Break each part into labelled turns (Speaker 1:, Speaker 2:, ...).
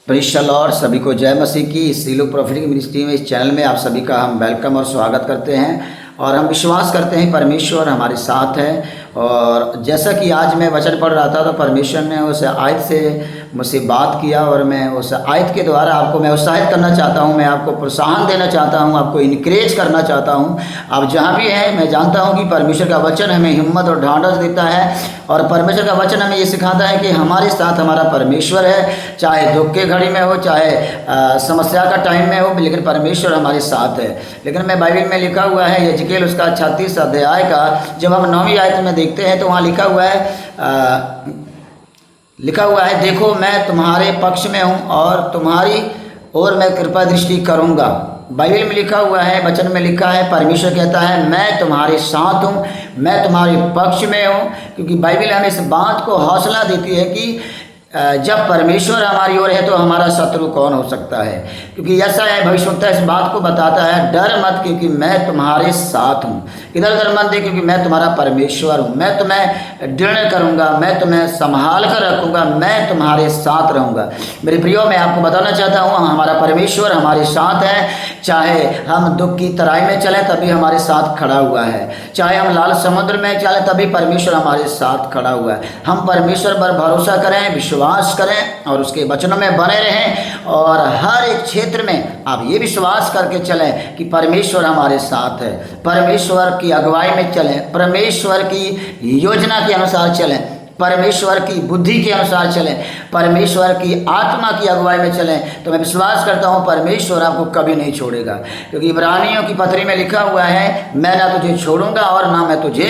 Speaker 1: Praise the Lord. सभी को जय मसीह की। सीलो प्रोफेटिक मिनिस्ट्री में इस चैनल में आप सभी का हम वेलकम और स्वागत करते हैं और हम विश्वास करते हैं परमेश्वर हमारे साथ है। और जैसा कि आज मैं वचन पढ़ रहा था तो परमेश्वर ने उस आयत से मुझसे बात किया और मैं उस आयत के द्वारा आपको मैं उत्साहित करना चाहता हूं, मैं आपको प्रोत्साहन देना चाहता हूं, आपको इनकरेज करना चाहता हूं। आप जहां भी हैं, मैं जानता हूं कि परमेश्वर का वचन हमें हिम्मत और ढांढस देता है और परमेश्वर का वचन हमें ये सिखाता है कि हमारे साथ हमारा परमेश्वर है। चाहे दुख के घड़ी में हो, चाहे समस्या का टाइम में हो, लेकिन परमेश्वर हमारे साथ है। लेकिन मैं बाइबल में लिखा हुआ है यजकेल उसका 36 अध्याय का जब हम 9वीं आयत में देखते हैं तो वहाँ लिखा हुआ है देखो मैं तुम्हारे पक्ष में हूँ और तुम्हारी ओर मैं कृपा दृष्टि करूँगा। बाइबल में लिखा हुआ है, वचन में लिखा है, परमेश्वर कहता है मैं तुम्हारे साथ हूँ, मैं तुम्हारे पक्ष में हूँ। क्योंकि बाइबल हमें इस बात को हौसला देती है कि जब परमेश्वर हमारी ओर है तो हमारा शत्रु कौन हो सकता है। क्योंकि ऐसा है, भविष्यवक्ता इस बात को बताता है डर मत क्योंकि मैं तुम्हारे साथ हूँ। इधर उधर मत दे क्योंकि मैं तुम्हारा परमेश्वर हूँ। मैं तुम्हें दृढ़ करूँगा, मैं तुम्हें संभाल कर रखूँगा, मैं तुम्हारे साथ रहूँगा। मेरे प्रियो, मैं आपको बताना चाहता हूँ हमारा परमेश्वर हमारे साथ है। चाहे हम दुख की तराई में चलें तभी हमारे साथ खड़ा हुआ है, चाहे हम लाल समुद्र में चलें तभी परमेश्वर हमारे साथ खड़ा हुआ है। हम परमेश्वर पर भरोसा करें, विश्वास करें और उसके वचनों में बने रहें और हर एक क्षेत्र में आप ये विश्वास करके चलें कि परमेश्वर हमारे साथ है। परमेश्वर की अगुवाई में चलें, परमेश्वर की योजना के अनुसार चलें, परमेश्वर की बुद्धि के अनुसार चलें, परमेश्वर की आत्मा की अगुवाई में चलें। तो मैं विश्वास करता हूँ परमेश्वर आपको कभी नहीं छोड़ेगा। क्योंकि इब्रानियों की पत्री में लिखा हुआ है मैं ना तुझे छोड़ूंगा और ना मैं तुझे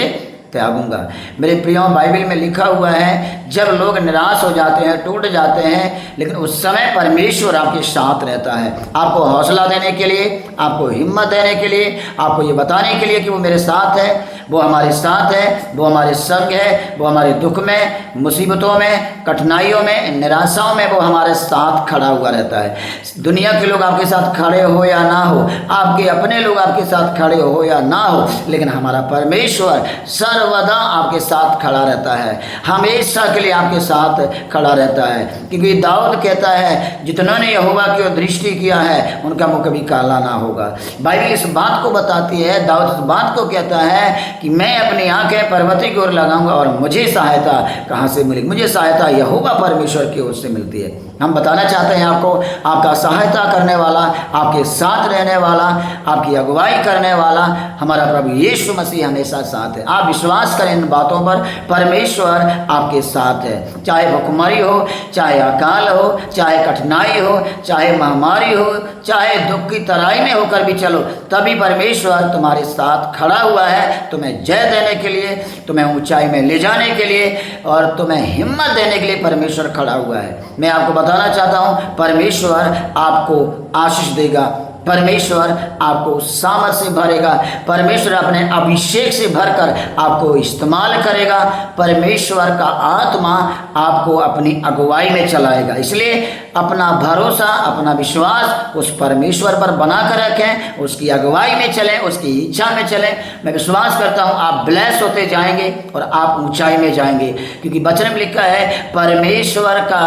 Speaker 1: त्यागूंगा। मेरे प्रियो, बाइबल में लिखा हुआ है जब लोग निराश हो जाते हैं, टूट जाते हैं, लेकिन उस समय परमेश्वर आपके साथ रहता है, आपको हौसला देने के लिए, आपको हिम्मत देने के लिए, आपको ये बताने के लिए कि वो मेरे साथ है, वो हमारे साथ है, वो हमारे संग है, वो हमारे दुख में, मुसीबतों में, कठिनाइयों में, निराशाओं में वो हमारे साथ खड़ा हुआ रहता है। दुनिया के लोग आपके साथ खड़े हो या ना हो, आपके अपने लोग आपके साथ खड़े हो या ना हो, लेकिन हमारा परमेश्वर सर्वदा आपके साथ खड़ा रहता है, हमेशा के लिए आपके साथ खड़ा रहता है। क्योंकि दाऊद कहता है जितनों ने यहोवा की ओर दृष्टि किया है उनका मुँह कभी काला ना होगा। बाइबल इस बात को बताती है, दाऊद इस बात को कहता है कि मैं अपनी आंखें पर्वती की ओर लगाऊंगा और मुझे सहायता कहाँ से मिलेगी? मुझे सहायता यहोवा परमेश्वर की ओर से मिलती है। हम बताना चाहते हैं आपको, आपका सहायता करने वाला, आपके साथ रहने वाला, आपकी अगुवाई करने वाला हमारा प्रभु यीशु मसीह हमेशा साथ है। आप विश्वास करें इन बातों पर, परमेश्वर आपके साथ है। चाहे भुखमरी हो, चाहे अकाल हो, चाहे कठिनाई हो, चाहे महामारी हो, चाहे दुख की तराई में होकर भी चलो, तभी परमेश्वर तुम्हारे साथ खड़ा हुआ है, तुम्हें जय देने के लिए, तुम्हें ऊंचाई में ले जाने के लिए और तुम्हें हिम्मत देने के लिए परमेश्वर खड़ा हुआ है। मैं आपको बताना चाहता हूँ परमेश्वर आपको आशीष देगा, परमेश्वर आपको सामर्थ से भरेगा, परमेश्वर अपने अभिषेक से भरकर आपको इस्तेमाल करेगा, परमेश्वर का आत्मा आपको अपनी अगुवाई में चलाएगा। इसलिए अपना भरोसा, अपना विश्वास उस परमेश्वर पर बना कर रखें, उसकी अगुवाई में चलें, उसकी इच्छा में चलें। मैं विश्वास करता हूँ आप ब्लेस होते जाएंगे और आप ऊंचाई में जाएंगे। क्योंकि वचन में लिखा है परमेश्वर का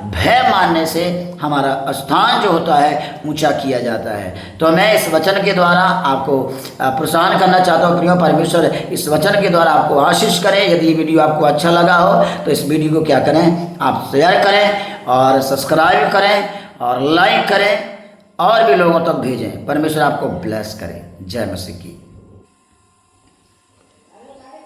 Speaker 1: भय मानने से हमारा स्थान जो होता है ऊंचा किया जाता है। तो मैं इस वचन के द्वारा आपको प्रोत्साहन करना चाहता हूँ। प्रियो, परमेश्वर इस वचन के द्वारा आपको आशीष करें। यदि वीडियो आपको अच्छा लगा हो तो इस वीडियो को क्या करें, आप शेयर करें और सब्सक्राइब करें और लाइक करें और भी लोगों तक भेजें। परमेश्वर आपको ब्लेस करें। जय मसीह की।